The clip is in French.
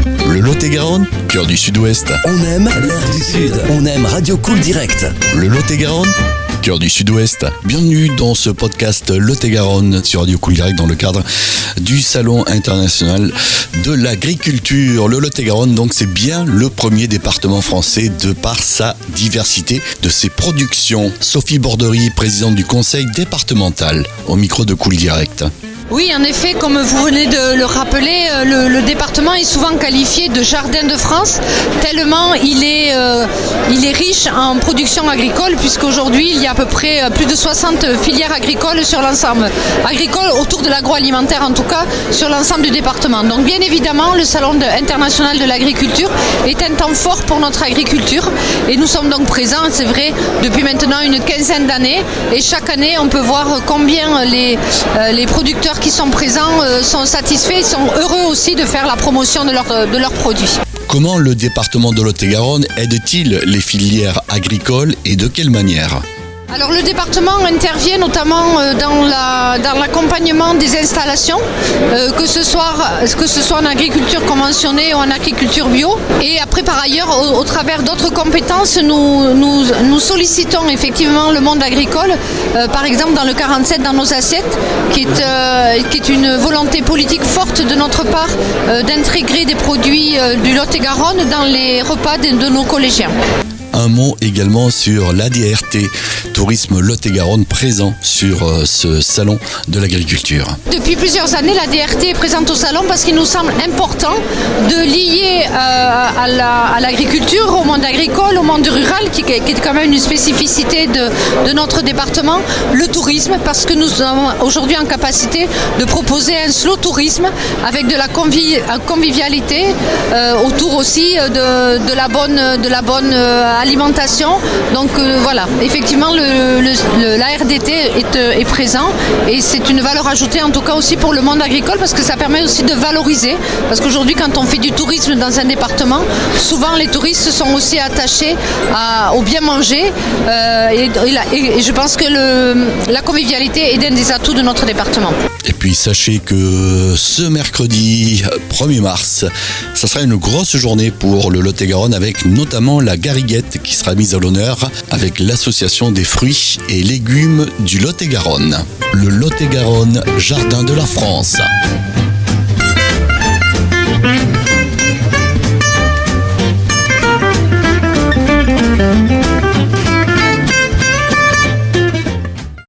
Le Lot-et-Garonne, cœur du Sud-Ouest. On aime l'air du Sud. On aime Radio Cool Direct. Le Lot-et-Garonne, cœur du Sud-Ouest. Bienvenue dans ce podcast Lot-et-Garonne sur Radio Cool Direct dans le cadre du Salon international de l'agriculture. Le Lot-et-Garonne, donc, c'est bien le premier département français de par sa diversité de ses productions. Sophie Borderie, présidente du conseil départemental, au micro de Cool Direct. Oui, en effet, comme vous venez de le rappeler, le département est souvent qualifié de jardin de France, tellement il est riche en production agricole, puisqu'aujourd'hui il y a à peu près plus de 60 filières agricoles sur l'ensemble, agricoles autour de l'agroalimentaire en tout cas, sur l'ensemble du département. Donc bien évidemment, le Salon international de l'agriculture est un temps fort pour notre agriculture, et nous sommes donc présents, c'est vrai, depuis maintenant une quinzaine d'années, et chaque année on peut voir combien les producteurs qui sont présents sont satisfaits et sont heureux aussi de faire la promotion de leurs produits. Comment le département de Lot-et-Garonne aide-t-il les filières agricoles et de quelle manière ? Alors le département intervient notamment dans l'accompagnement des installations, que ce soit en agriculture conventionnée ou en agriculture bio. Et après par ailleurs, au travers d'autres compétences, nous sollicitons effectivement le monde agricole, par exemple dans le 47 dans nos assiettes, qui est une volonté politique forte de notre part d'intégrer des produits du Lot-et-Garonne dans les repas de nos collégiens. Un mot également sur l'ADRT, Tourisme Lot-et-Garonne, présent sur ce salon de l'agriculture. Depuis plusieurs années, l'ADRT est présente au salon parce qu'il nous semble important de lier à l'agriculture, au monde agricole, au monde rural, qui est quand même une spécificité de notre département, le tourisme, parce que nous sommes aujourd'hui en capacité de proposer un slow tourisme avec de la convivialité autour aussi de la bonne alimentation. Donc voilà, effectivement l'ARDT est présent et c'est une valeur ajoutée en tout cas aussi pour le monde agricole, parce que ça permet aussi de valoriser, parce qu'aujourd'hui quand on fait du tourisme dans un département, souvent les touristes sont aussi attachés au bien manger et je pense que la convivialité est un des atouts de notre département. Et puis sachez que ce mercredi 1er mars, ça sera une grosse journée pour le Lot-et-Garonne, avec notamment la gariguette qui sera mise à l'honneur avec l'association des fruits et légumes du Lot-et-Garonne. Le Lot-et-Garonne, jardin de la France.